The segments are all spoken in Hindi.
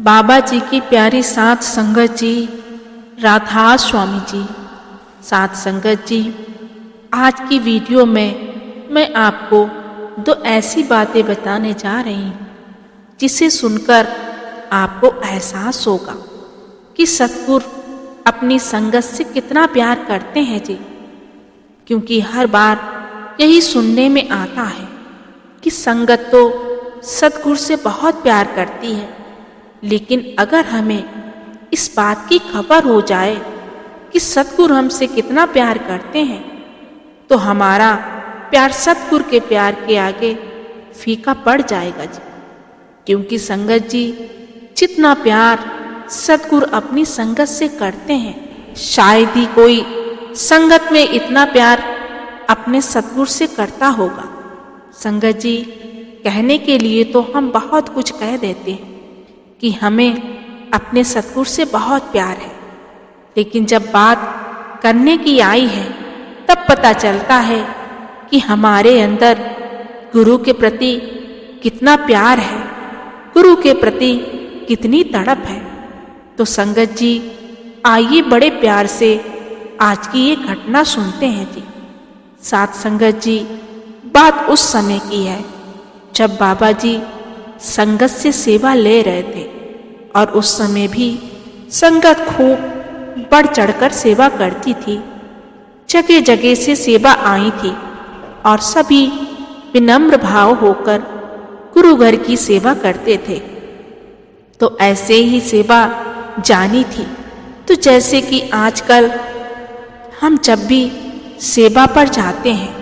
बाबा जी की प्यारी सात संगत जी, राधा स्वामी जी। सात संगत जी, आज की वीडियो में मैं आपको दो ऐसी बातें बताने जा रही हूँ जिसे सुनकर आपको एहसास होगा कि सतगुरु अपनी संगत से कितना प्यार करते हैं जी। क्योंकि हर बार यही सुनने में आता है कि संगत तो सतगुरु से बहुत प्यार करती है, लेकिन अगर हमें इस बात की खबर हो जाए कि सतगुरु हमसे कितना प्यार करते हैं तो हमारा प्यार सतगुरु के प्यार के आगे फीका पड़ जाएगा जी। क्योंकि संगत जी, जितना प्यार सतगुरु अपनी संगत से करते हैं, शायद ही कोई संगत में इतना प्यार अपने सतगुरु से करता होगा। संगत जी, कहने के लिए तो हम बहुत कुछ कह देते हैं कि हमें अपने सतगुरु से बहुत प्यार है, लेकिन जब बात करने की आई है तब पता चलता है कि हमारे अंदर गुरु के प्रति कितना प्यार है, गुरु के प्रति कितनी तड़प है। तो संगत जी, आइए बड़े प्यार से आज की ये घटना सुनते हैं जी। सात संगत जी, बात उस समय की है जब बाबा जी संगत से सेवा ले रहे थे और उस समय भी संगत खूब बढ़ चढ़कर सेवा करती थी। जगह जगह से सेवा आई थी और सभी विनम्र भाव होकर गुरु घर की सेवा करते थे। तो ऐसे ही सेवा जानी थी। तो जैसे कि आजकल हम जब भी सेवा पर जाते हैं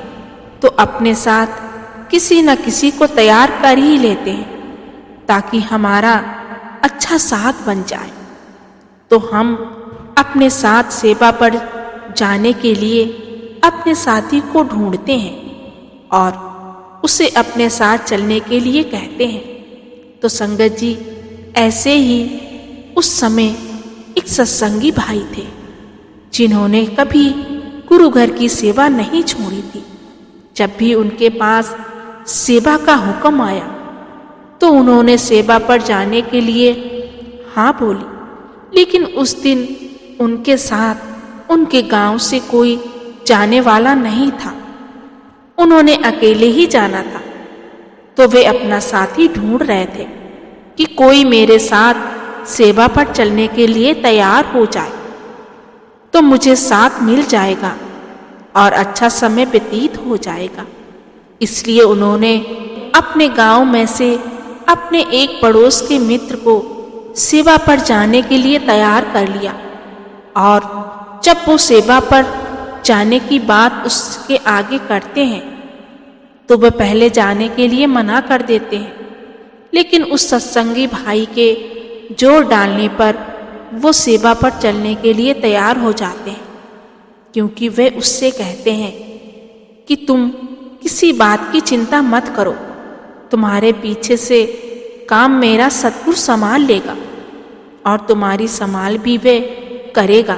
तो अपने साथ किसी न किसी को तैयार कर ही लेते हैं ताकि हमारा अच्छा साथ बन जाए। तो हम अपने साथ सेवा पर जाने के लिए अपने साथी को ढूंढते हैं और उसे अपने साथ चलने के लिए कहते हैं। तो संगत जी, ऐसे ही उस समय एक सत्संगी भाई थे जिन्होंने कभी गुरु घर की सेवा नहीं छोड़ी थी। जब भी उनके पास सेवा का हुक्म आया तो उन्होंने सेवा पर जाने के लिए हाँ बोली, लेकिन उस दिन उनके साथ उनके गांव से कोई जाने वाला नहीं था। उन्होंने अकेले ही जाना था। तो वे अपना साथी ढूंढ रहे थे कि कोई मेरे साथ सेवा पर चलने के लिए तैयार हो जाए तो मुझे साथ मिल जाएगा और अच्छा समय व्यतीत हो जाएगा। इसलिए उन्होंने अपने गांव में से अपने एक पड़ोस के मित्र को सेवा पर जाने के लिए तैयार कर लिया। और जब वो सेवा पर जाने की बात उसके आगे करते हैं तो वह पहले जाने के लिए मना कर देते हैं, लेकिन उस सत्संगी भाई के जोर डालने पर वो सेवा पर चलने के लिए तैयार हो जाते हैं। क्योंकि वे उससे कहते हैं कि तुम किसी बात की चिंता मत करो, तुम्हारे पीछे से काम मेरा सतगुरु संभाल लेगा और तुम्हारी संभाल भी वे करेगा।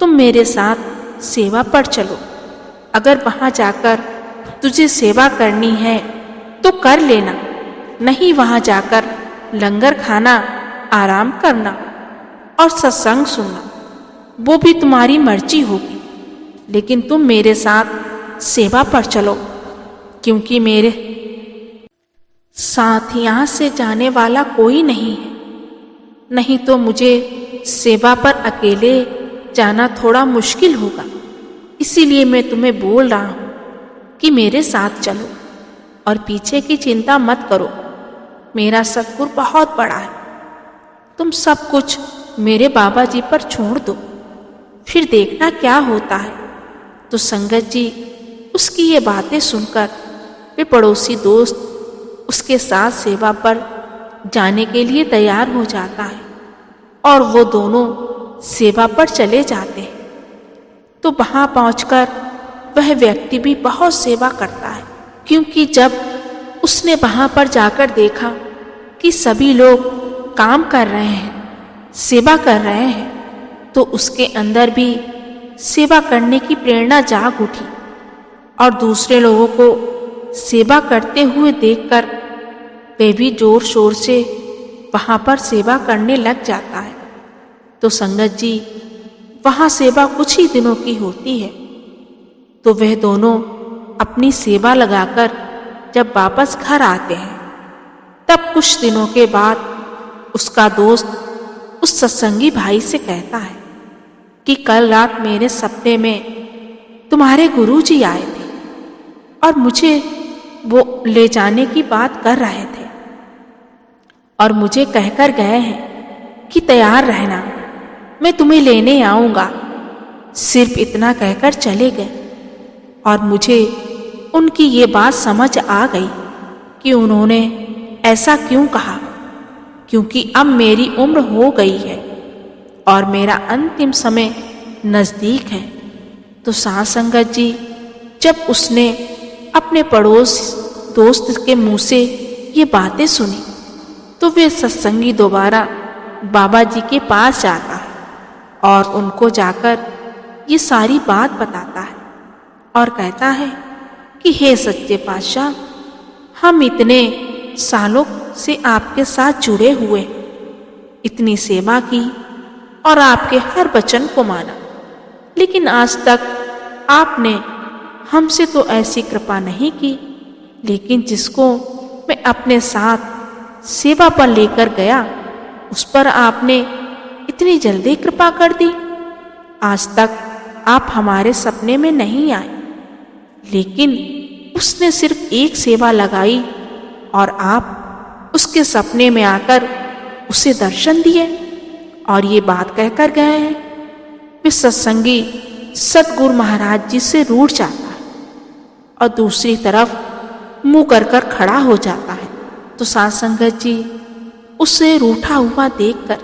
तुम मेरे साथ सेवा पर चलो। अगर वहाँ जाकर तुझे सेवा करनी है तो कर लेना, नहीं वहाँ जाकर लंगर खाना, आराम करना और सत्संग सुनना, वो भी तुम्हारी मर्जी होगी, लेकिन तुम मेरे साथ सेवा पर चलो। क्योंकि मेरे साथ यहाँ से जाने वाला कोई नहीं है, नहीं तो मुझे सेवा पर अकेले जाना थोड़ा मुश्किल होगा। इसीलिए मैं तुम्हें बोल रहा हूँ कि मेरे साथ चलो और पीछे की चिंता मत करो। मेरा सतगुरु बहुत बड़ा है। तुम सब कुछ मेरे बाबा जी पर छोड़ दो, फिर देखना क्या होता है। तो संगत जी, उसकी ये बातें सुनकर वे पड़ोसी दोस्त उसके साथ सेवा पर जाने के लिए तैयार हो जाता है और वो दोनों सेवा पर चले जाते हैं। तो वहाँ पहुंचकर वह व्यक्ति भी बहुत सेवा करता है, क्योंकि जब उसने वहाँ पर जाकर देखा कि सभी लोग काम कर रहे हैं, सेवा कर रहे हैं, तो उसके अंदर भी सेवा करने की प्रेरणा जाग उठी और दूसरे लोगों को सेवा करते हुए देखकर वे भी जोर शोर से वहाँ पर सेवा करने लग जाता है। तो संगत जी, वहाँ सेवा कुछ ही दिनों की होती है। तो वह दोनों अपनी सेवा लगाकर जब वापस घर आते हैं, तब कुछ दिनों के बाद उसका दोस्त उस सत्संगी भाई से कहता है कि कल रात मेरे सपने में तुम्हारे गुरुजी आए थे और मुझे वो ले जाने की बात कर रहे थे और मुझे कहकर गए हैं कि तैयार रहना, मैं तुम्हें लेने आऊँगा। सिर्फ इतना कहकर चले गए और मुझे उनकी ये बात समझ आ गई कि उन्होंने ऐसा क्यों कहा, क्योंकि अब मेरी उम्र हो गई है और मेरा अंतिम समय नज़दीक है। तो साथ संगत जी, जब उसने अपने पड़ोस दोस्त के मुंह से ये बातें सुनी, तो वे सत्संगी दोबारा बाबा जी के पास जाता है और उनको जाकर ये सारी बात बताता है और कहता है कि हे सच्चे पातशाह, हम इतने सालों से आपके साथ जुड़े हुए, इतनी सेवा की और आपके हर वचन को माना, लेकिन आज तक आपने हमसे तो ऐसी कृपा नहीं की। लेकिन जिसको मैं अपने साथ सेवा पर लेकर गया, उस पर आपने इतनी जल्दी कृपा कर दी। आज तक आप हमारे सपने में नहीं आए, लेकिन उसने सिर्फ एक सेवा लगाई और आप उसके सपने में आकर उसे दर्शन दिए और ये बात कहकर गए हैं। वे सत्संगी सतगुरु महाराज जी से रूठ जाता है और दूसरी तरफ मुंह कर खड़ा हो जाता है। तो साथ संगत जी, उसे रूठा हुआ देखकर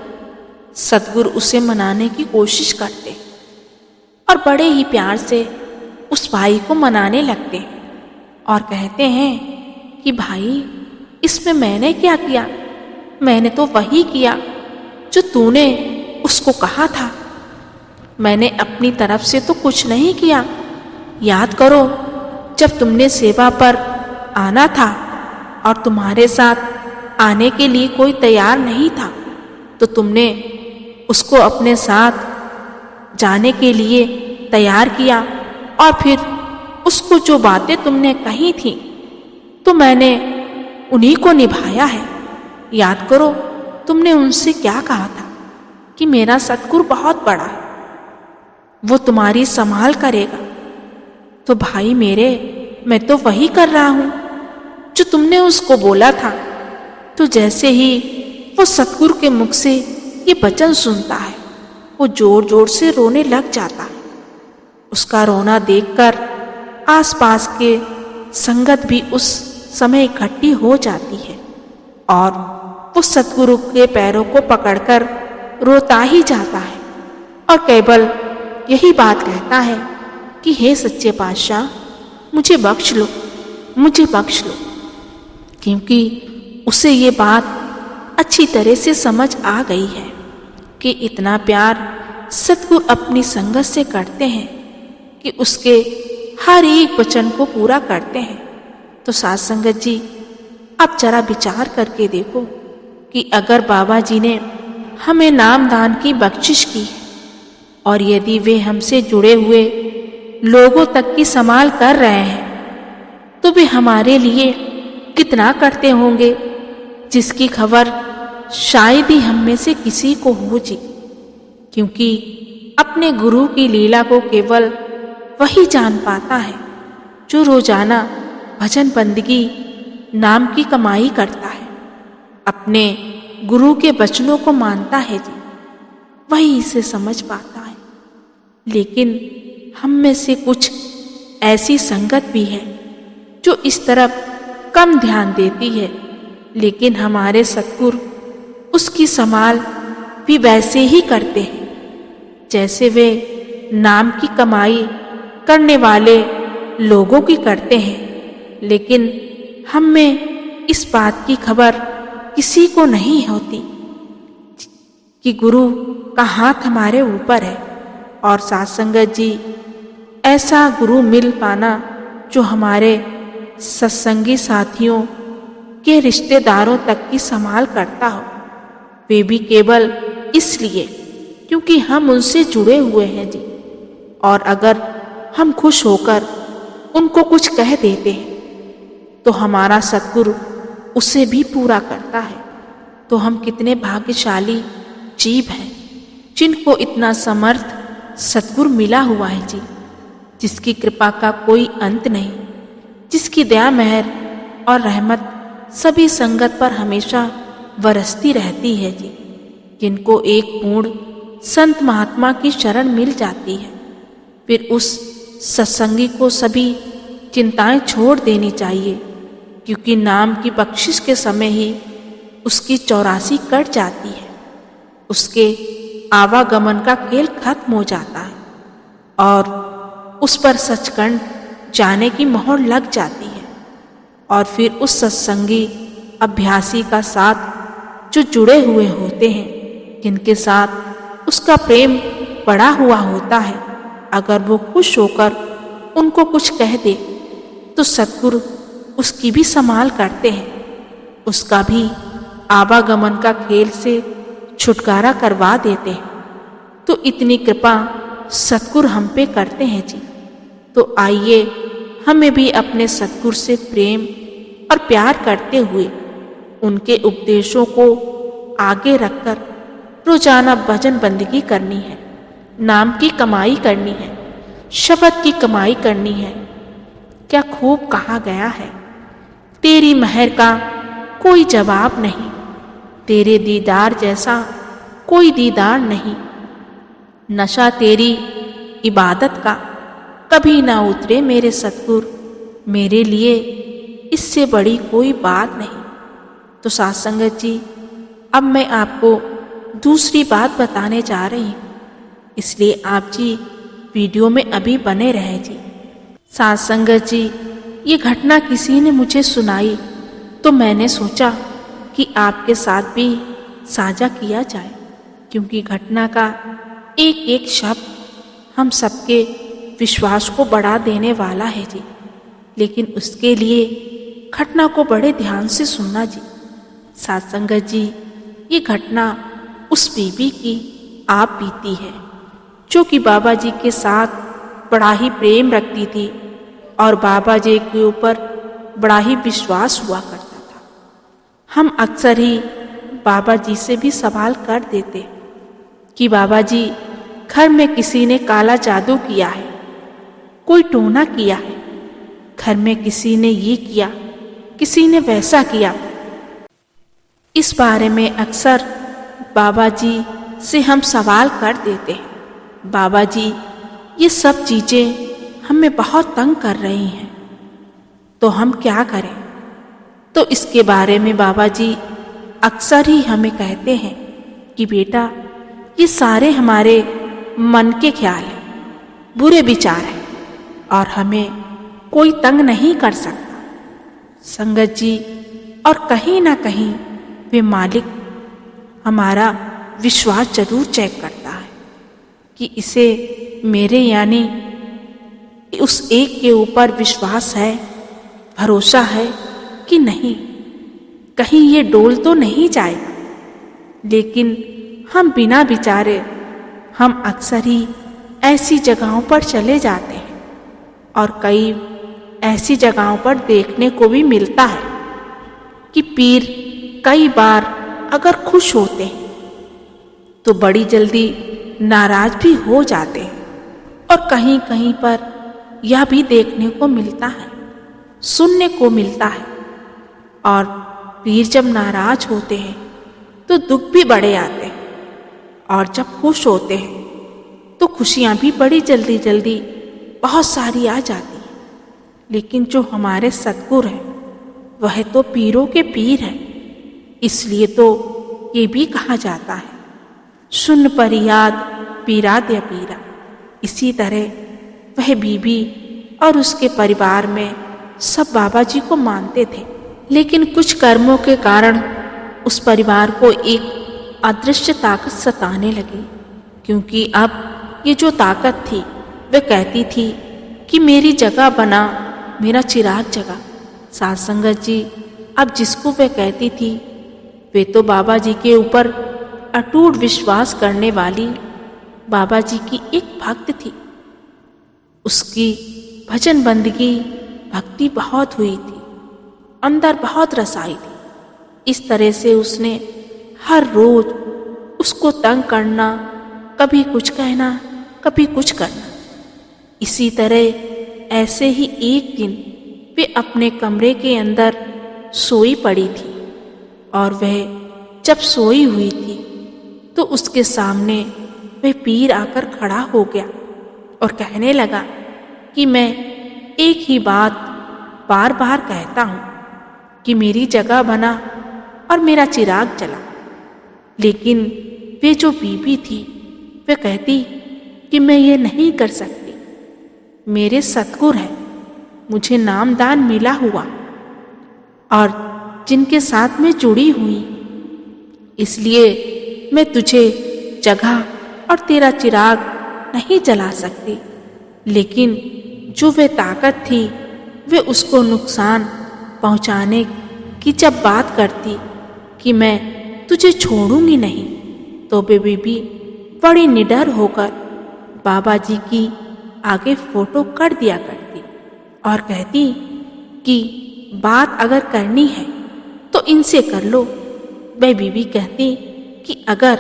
सतगुरु उसे मनाने की कोशिश करते और बड़े ही प्यार से उस भाई को मनाने लगते हैं और कहते हैं कि भाई, इसमें मैंने क्या किया? मैंने तो वही किया जो तूने उसको कहा था। मैंने अपनी तरफ से तो कुछ नहीं किया। याद करो, जब तुमने सेवा पर आना था और तुम्हारे साथ आने के लिए कोई तैयार नहीं था, तो तुमने उसको अपने साथ जाने के लिए तैयार किया और फिर उसको जो बातें तुमने कही थी, तो मैंने उन्हीं को निभाया है। याद करो, तुमने उनसे क्या कहा था कि मेरा सतगुरु बहुत बड़ा है, वो तुम्हारी संभाल करेगा। तो भाई मेरे, मैं तो वही कर रहा हूं जो तुमने उसको बोला था। तो जैसे ही वो सतगुरु के मुख से ये वचन सुनता है, वो जोर जोर से रोने लग जाता है। उसका रोना देखकर आसपास के संगत भी उस समय इकट्ठी हो जाती है और वो सतगुरु के पैरों को पकड़कर रोता ही जाता है और केवल यही बात कहता है कि हे सच्चे पातशाह, मुझे बख्श लो, मुझे बख्श लो। क्योंकि उसे ये बात अच्छी तरह से समझ आ गई है कि इतना प्यार सतगुरु अपनी संगत से करते हैं कि उसके हर एक वचन को पूरा करते हैं। तो साथ संगत जी, आप जरा विचार करके देखो कि अगर बाबा जी ने हमें नाम दान की बख्शिश की है और यदि वे हमसे जुड़े हुए लोगों तक की संभाल कर रहे हैं, तो वे हमारे लिए कितना करते होंगे, जिसकी खबर शायद ही हम में से किसी को हो जी। क्योंकि अपने गुरु की लीला को केवल वही जान पाता है जो रोजाना भजन बंदगी नाम की कमाई करता है, अपने गुरु के वचनों को मानता है जी, वही इसे समझ पाता है। लेकिन हम में से कुछ ऐसी संगत भी है जो इस तरफ कम ध्यान देती है, लेकिन हमारे सतगुरु उसकी संभाल भी वैसे ही करते हैं जैसे वे नाम की कमाई करने वाले लोगों की करते हैं। लेकिन हम में इस बात की खबर किसी को नहीं होती कि गुरु का हाथ हमारे ऊपर है। और साथ संगत जी, ऐसा गुरु मिल पाना जो हमारे सत्संगी साथियों के रिश्तेदारों तक की संभाल करता हो, वे भी केवल इसलिए क्योंकि हम उनसे जुड़े हुए हैं जी। और अगर हम खुश होकर उनको कुछ कह देते हैं तो हमारा सद्गुरु उसे भी पूरा करता है। तो हम कितने भाग्यशाली जीव हैं जिनको इतना समर्थ सद्गुरु मिला हुआ है जी, जिसकी कृपा का कोई अंत नहीं, जिसकी दया मेहर और रहमत सभी संगत पर हमेशा बरसती रहती है जी। जिनको एक पूर्ण संत महात्मा की शरण मिल जाती है, फिर उस सत्संगी को सभी चिंताएं छोड़ देनी चाहिए, क्योंकि नाम की बख्शिश के समय ही उसकी 84 कट जाती है। उसके आवागमन का खेल खत्म हो जाता है और उस पर सचखंड जाने की मोहर लग जाती है। और फिर उस सत्संगी अभ्यासी का साथ जो जुड़े हुए होते हैं, जिनके साथ उसका प्रेम पड़ा हुआ होता है, अगर वो खुश होकर उनको कुछ कह दे तो सद्गुरु उसकी भी संभाल करते हैं, उसका भी आवागमन का खेल से छुटकारा करवा देते हैं। तो इतनी कृपा सद्गुरु हम पे करते हैं जी। तो आइए हमें भी अपने सद्गुरु से प्रेम और प्यार करते हुए उनके उपदेशों को आगे रखकर रोजाना भजन बंदगी करनी है, नाम की कमाई करनी है, शब्द की कमाई करनी है। क्या खूब कहा गया है, तेरी मेहर का कोई जवाब नहीं, तेरे दीदार जैसा कोई दीदार नहीं। नशा तेरी इबादत का कभी ना उतरे मेरे सद्गुरु, मेरे लिए इससे बड़ी कोई बात नहीं। तो साथ संगत जी, अब मैं आपको दूसरी बात बताने जा रही हूँ, इसलिए आप जी वीडियो में अभी बने रहे जी। साथ संगत जी, ये घटना किसी ने मुझे सुनाई तो मैंने सोचा कि आपके साथ भी साझा किया जाए, क्योंकि घटना का एक एक शब्द हम सबके विश्वास को बढ़ा देने वाला है जी। लेकिन उसके लिए घटना को बड़े ध्यान से सुनना जी। साथ संगत जी, ये घटना उस बीबी की आप बीती है जो कि बाबा जी के साथ बड़ा ही प्रेम रखती थी और बाबा जी के ऊपर बड़ा ही विश्वास हुआ करता था। हम अक्सर ही बाबा जी से भी सवाल कर देते कि बाबा जी, घर में किसी ने काला जादू किया है, कोई टोना किया है, घर में किसी ने ये किया, किसी ने वैसा किया। इस बारे में अक्सर बाबा जी से हम सवाल कर देते हैं। बाबा जी, ये सब चीज़ें हमें बहुत तंग कर रही हैं, तो हम क्या करें? तो इसके बारे में बाबा जी अक्सर ही हमें कहते हैं कि बेटा, ये सारे हमारे मन के ख्याल हैं, बुरे विचार हैं और हमें कोई तंग नहीं कर सकता। संगत जी, और कहीं ना कहीं वे मालिक हमारा विश्वास जरूर चेक करता है कि इसे मेरे यानी उस एक के ऊपर विश्वास है, भरोसा है कि नहीं, कहीं ये डोल तो नहीं जाएगा। लेकिन हम बिना विचारे हम अक्सर ही ऐसी जगहों पर चले जाते हैं और कई ऐसी जगहों पर देखने को भी मिलता है कि पीर कई बार अगर खुश होते हैं तो बड़ी जल्दी नाराज भी हो जाते हैं। और कहीं कहीं पर यह भी देखने को मिलता है, सुनने को मिलता है, और पीर जब नाराज होते हैं तो दुख भी बड़े आते हैं, और जब खुश होते हैं तो खुशियां भी बड़ी जल्दी जल्दी बहुत सारी आ जाती हैं। लेकिन जो हमारे सद्गुरु हैं वह तो पीरों के पीर हैं। इसलिए तो ये भी कहा जाता है, सुन परियाद पीरा दया पीरा। इसी तरह वह बीबी और उसके परिवार में सब बाबा जी को मानते थे, लेकिन कुछ कर्मों के कारण उस परिवार को एक अदृश्य ताकत सताने लगी। क्योंकि अब ये जो ताकत थी वह कहती थी कि मेरी जगह बना, मेरा चिराग जगा। साथ संगत जी, अब जिसको वह कहती थी वे तो बाबा जी के ऊपर अटूट विश्वास करने वाली बाबा जी की एक भक्त थी। उसकी भजन बंदगी भक्ति बहुत हुई थी, अंदर बहुत रसाई थी। इस तरह से उसने हर रोज उसको तंग करना, कभी कुछ कहना, कभी कुछ करना। इसी तरह ऐसे ही एक दिन वे अपने कमरे के अंदर सोई पड़ी थी और वह जब सोई हुई थी तो उसके सामने वह पीर आकर खड़ा हो गया और कहने लगा कि मैं एक ही बात बार बार कहता हूँ कि मेरी जगह बना और मेरा चिराग जला। लेकिन वे जो बीबी थी वह कहती कि मैं ये नहीं कर सकती, मेरे सतगुरु हैं, मुझे नामदान मिला हुआ और जिनके साथ मैं जुड़ी हुई, इसलिए मैं तुझे जगह और तेरा चिराग नहीं जला सकती। लेकिन जो वे ताकत थी वे उसको नुकसान पहुंचाने की जब बात करती कि मैं तुझे छोड़ूंगी नहीं, तो वे बीबी बड़ी निडर होकर बाबा जी की आगे फोटो कर दिया करती और कहती कि बात अगर करनी है तो इनसे कर लो। वह बीबी कहती कि अगर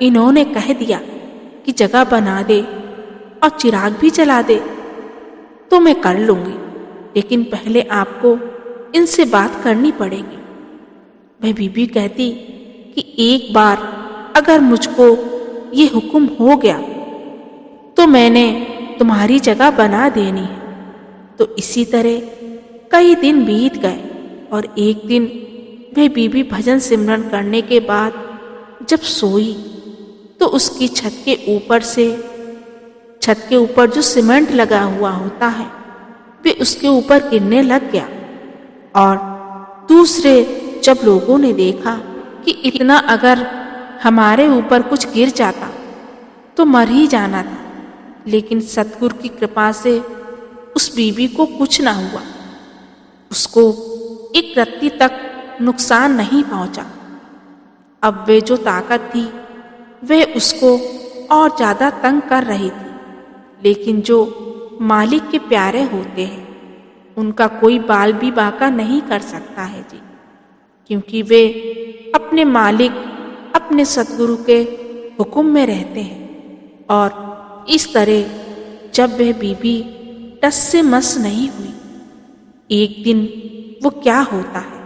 इन्होंने कह दिया कि जगह बना दे और चिराग भी जला दे तो मैं कर लूंगी, लेकिन पहले आपको इनसे बात करनी पड़ेगी। वह बीबी कहती कि एक बार अगर मुझको ये हुक्म हो गया तो मैंने तुम्हारी जगह बना देनी है। तो इसी तरह कई दिन बीत गए और एक दिन वह बीबी भजन सिमरन करने के बाद जब सोई तो उसकी छत के ऊपर जो सीमेंट लगा हुआ होता है वे उसके ऊपर गिरने लग गया। और दूसरे जब लोगों ने देखा कि इतना अगर हमारे ऊपर कुछ गिर जाता तो मर ही जाना था, लेकिन सतगुरु की कृपा से उस बीबी को कुछ ना हुआ, उसको एक रत्ती तक नुकसान नहीं पहुंचा। अब वे जो ताकत थी वह उसको और ज्यादा तंग कर रही थी, लेकिन जो मालिक के प्यारे होते हैं उनका कोई बाल भी बांका नहीं कर सकता है जी, क्योंकि वे अपने मालिक अपने सतगुरु के हुक्म में रहते हैं। और इस तरह जब वह बीबी टस से मस नहीं हुई, एक दिन वो क्या होता है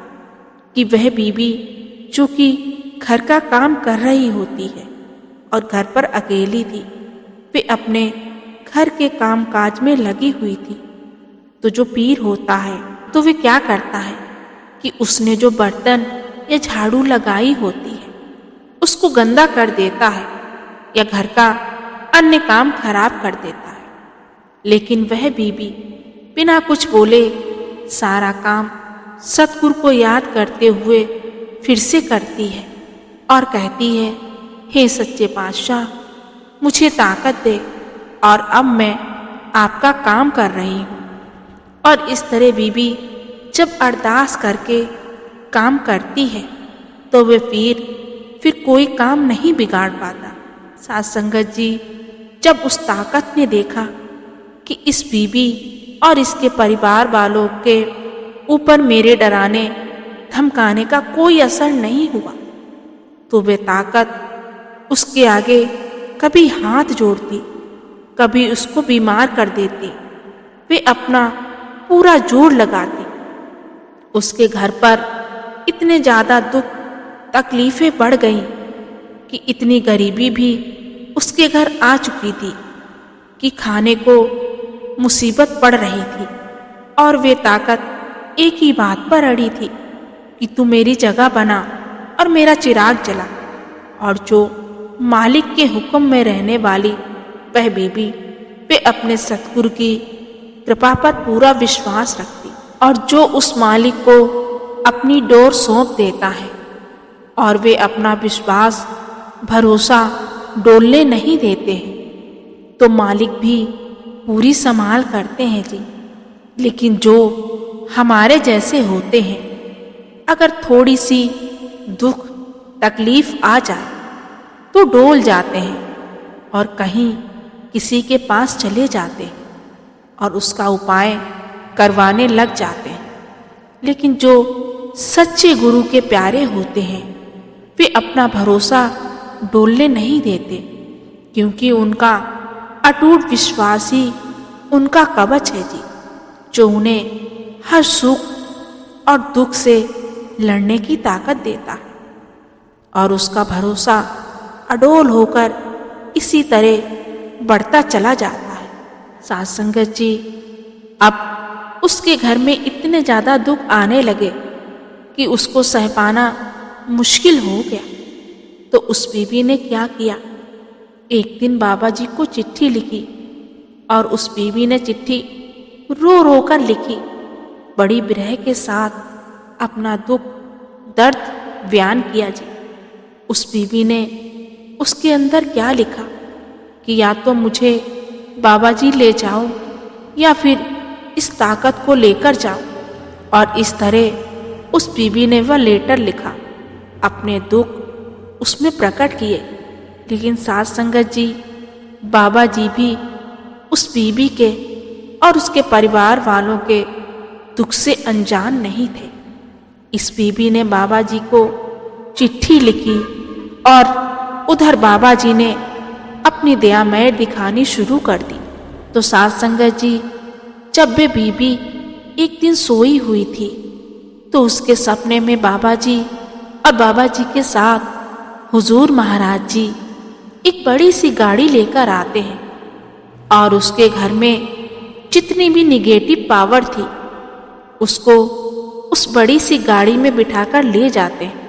कि वह बीबी जो कि घर का काम कर रही होती है और घर पर अकेली थी, वे अपने घर के काम काज में लगी हुई थी। तो जो पीर होता है तो वे क्या करता है कि उसने जो बर्तन या झाड़ू लगाई होती है उसको गंदा कर देता है या घर का अन्य काम खराब कर देता है। लेकिन वह बीबी बिना कुछ बोले सारा काम सतगुरु को याद करते हुए फिर से करती है और कहती है, हे सच्चे पातशाह, मुझे ताकत दे और अब मैं आपका काम कर रही हूँ। और इस तरह बीबी जब अरदास करके काम करती है तो वे फिर कोई काम नहीं बिगाड़ पाता। साथ संगत जी, जब उस ताकत ने देखा कि इस बीबी और इसके परिवार वालों के ऊपर मेरे डराने धमकाने का कोई असर नहीं हुआ, तो वे ताकत उसके आगे कभी हाथ जोड़ती, कभी उसको बीमार कर देती। वे अपना पूरा जोर लगाती। उसके घर पर इतने ज्यादा दुख तकलीफें बढ़ गईं कि इतनी गरीबी भी उसके घर आ चुकी थी कि खाने को मुसीबत पड़ रही थी। और वे ताकत एक ही बात पर अड़ी थी कि तू मेरी जगह बना और मेरा चिराग जला। और जो मालिक के हुक्म में रहने वाली वह बीबी, वे अपने सतगुरु की कृपा पर पूरा विश्वास रखती और जो उस मालिक को अपनी डोर सौंप देता है और वे अपना विश्वास भरोसा डोलने नहीं देते हैं तो मालिक भी पूरी संभाल करते हैं जी। लेकिन जो हमारे जैसे होते हैं, अगर थोड़ी सी दुख तकलीफ आ जाए तो डोल जाते हैं और कहीं किसी के पास चले जाते हैं और उसका उपाय करवाने लग जाते हैं। लेकिन जो सच्चे गुरु के प्यारे होते हैं वे अपना भरोसा डोलने नहीं देते, क्योंकि उनका अटूट विश्वास ही उनका कवच है जी, जो उन्हें हर सुख और दुख से लड़ने की ताकत देता है। और उसका भरोसा अडोल होकर इसी तरह बढ़ता चला जाता है। साथ संगत जी, अब उसके घर में इतने ज़्यादा दुख आने लगे कि उसको सह पाना मुश्किल हो गया। तो उस बीबी ने क्या किया, एक दिन बाबा जी को चिट्ठी लिखी और उस बीबी ने चिट्ठी रो रो कर लिखी, बड़ी विरह के साथ अपना दुख दर्द बयान किया जी। उस बीबी ने उसके अंदर क्या लिखा कि या तो मुझे बाबा जी ले जाओ या फिर इस ताकत को लेकर जाओ। और इस तरह उस बीबी ने वह लेटर लिखा, अपने दुख उसमें प्रकट किए। लेकिन साथ संगत जी, बाबा जी भी उस बीबी के और उसके परिवार वालों के दुख से अनजान नहीं थे। इस बीबी ने बाबा जी को चिट्ठी लिखी और उधर बाबा जी ने अपनी दयामय दिखानी शुरू कर दी। तो साथ संगत जी, जब वे बीबी एक दिन सोई हुई थी तो उसके सपने में बाबा जी और बाबा जी के साथ हुजूर महाराज जी एक बड़ी सी गाड़ी लेकर आते हैं और उसके घर में जितनी भी निगेटिव पावर थी उसको उस बड़ी सी गाड़ी में बिठाकर ले जाते हैं।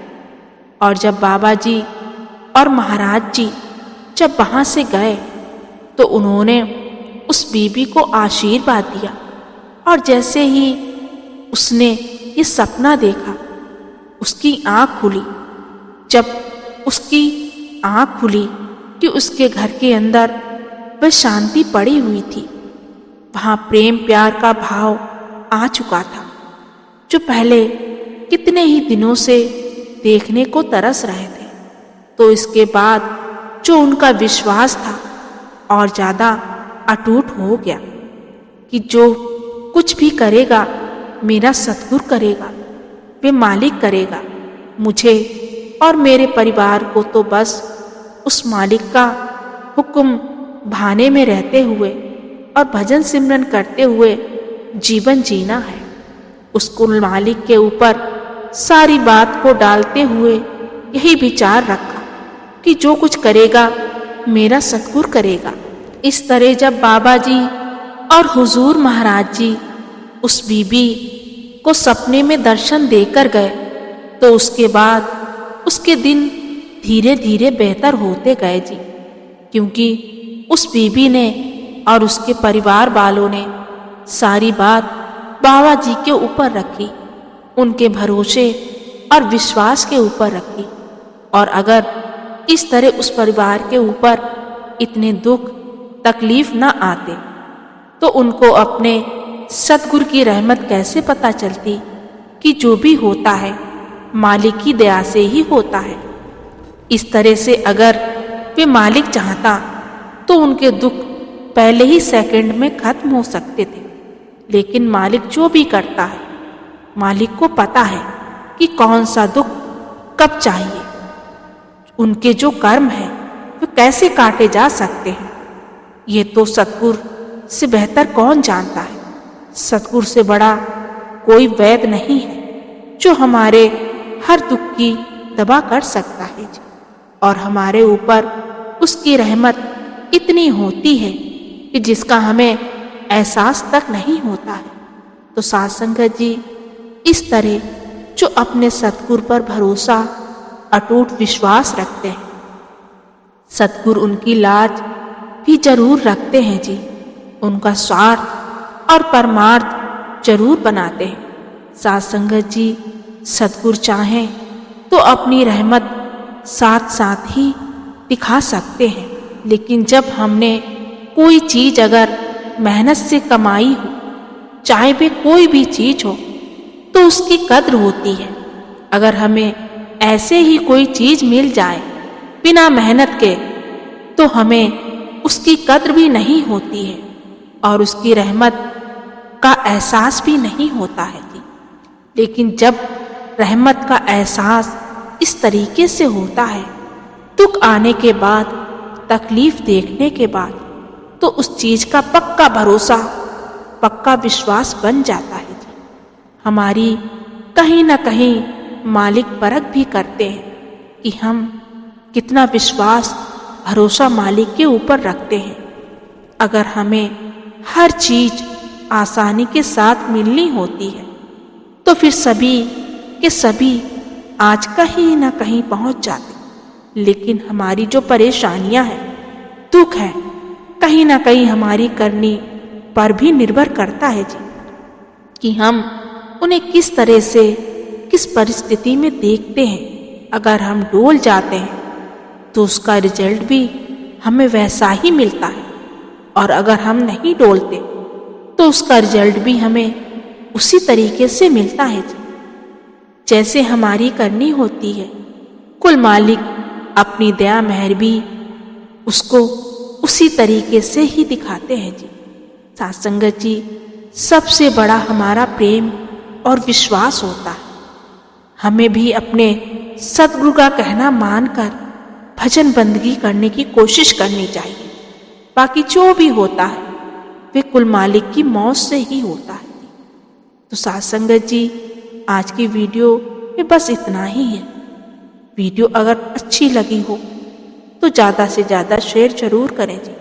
और जब बाबा जी और महाराज जी जब वहाँ से गए तो उन्होंने उस बीबी को आशीर्वाद दिया। और जैसे ही उसने ये सपना देखा, उसकी आँख खुली। जब उसकी आँख खुली कि उसके घर के अंदर वह शांति पड़ी हुई थी, वहाँ प्रेम प्यार का भाव आ चुका था, जो पहले कितने ही दिनों से देखने को तरस रहे थे। तो इसके बाद जो उनका विश्वास था और ज़्यादा अटूट हो गया कि जो कुछ भी करेगा मेरा सतगुरु करेगा, वे मालिक करेगा। मुझे और मेरे परिवार को तो बस उस मालिक का हुक्म भाने में रहते हुए और भजन सिमरन करते हुए जीवन जीना है। उसको मालिक के ऊपर सारी बात को डालते हुए यही विचार रखा कि जो कुछ करेगा मेरा सतगुरु करेगा। इस तरह जब बाबा जी और हुजूर महाराज जी उस बीबी को सपने में दर्शन देकर गए तो उसके बाद उसके दिन धीरे धीरे बेहतर होते गए जी, क्योंकि उस बीबी ने और उसके परिवार वालों ने सारी बात बाबा जी के ऊपर रखी, उनके भरोसे और विश्वास के ऊपर रखी। और अगर इस तरह उस परिवार के ऊपर इतने दुख तकलीफ न आते तो उनको अपने सतगुरु की रहमत कैसे पता चलती कि जो भी होता है मालिक की दया से ही होता है। इस तरह से अगर वे मालिक चाहता तो उनके दुख पहले ही सेकंड में खत्म हो सकते थे। लेकिन मालिक जो भी करता है, मालिक को पता है कि कौन सा दुख कब चाहिए। उनके जो कर्म है वे कैसे काटे जा सकते हैं, ये तो सतगुरु से बेहतर कौन जानता है। सतगुरु से बड़ा कोई वैद्य नहीं है जो हमारे हर दुख की दवा कर सकता है और हमारे ऊपर उसकी रहमत इतनी होती है कि जिसका हमें एहसास तक नहीं होता है। तो साथ संगत जी, इस तरह जो अपने सतगुरु पर भरोसा अटूट विश्वास रखते हैं, सतगुरु उनकी लाज भी जरूर रखते हैं जी, उनका स्वार्थ और परमार्थ जरूर बनाते हैं। साथ संगत जी, सतगुरु चाहें तो अपनी रहमत साथ साथ ही दिखा सकते हैं। लेकिन जब हमने कोई चीज अगर मेहनत से कमाई हो, चाहे वे कोई भी चीज हो, तो उसकी कद्र होती है। अगर हमें ऐसे ही कोई चीज मिल जाए बिना मेहनत के, तो हमें उसकी कद्र भी नहीं होती है और उसकी रहमत का एहसास भी नहीं होता है जी। लेकिन जब रहमत का एहसास इस तरीके से होता है, दुख आने के बाद, तकलीफ देखने के बाद, तो उस चीज का पक्का भरोसा, पक्का विश्वास बन जाता है जी। हमारी कहीं ना कहीं मालिक परख भी करते हैं कि हम कितना विश्वास, भरोसा मालिक के ऊपर रखते हैं। अगर हमें हर चीज आसानी के साथ मिलनी होती है, तो फिर सभी के सभी आज कहीं ना कहीं पहुंच जाते। लेकिन हमारी जो परेशानियां हैं, दुख है, कहीं ना कहीं हमारी करनी पर भी निर्भर करता है जी कि हम उन्हें किस तरह से, किस परिस्थिति में देखते हैं। अगर हम डोल जाते हैं तो उसका रिजल्ट भी हमें वैसा ही मिलता है, और अगर हम नहीं डोलते तो उसका रिजल्ट भी हमें उसी तरीके से मिलता है जी जैसे हमारी करनी होती है। कुल मालिक अपनी दया मेहर भी उसको उसी तरीके से ही दिखाते हैं जी। साथ संगत जी, सबसे बड़ा हमारा प्रेम और विश्वास होता है। हमें भी अपने सतगुरु का कहना मानकर भजन बंदगी करने की कोशिश करनी चाहिए। बाकी जो भी होता है वे कुल मालिक की मौत से ही होता है। तो साथ संगत जी, आज की वीडियो में बस इतना ही है। वीडियो अगर अच्छी लगी हो तो ज़्यादा से ज़्यादा शेयर जरूर करें जी,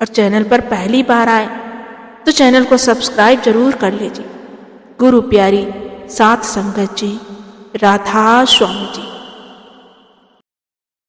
और चैनल पर पहली बार आए तो चैनल को सब्सक्राइब जरूर कर लीजिए। गुरु प्यारी साथ संगत जी, राधा स्वामी जी।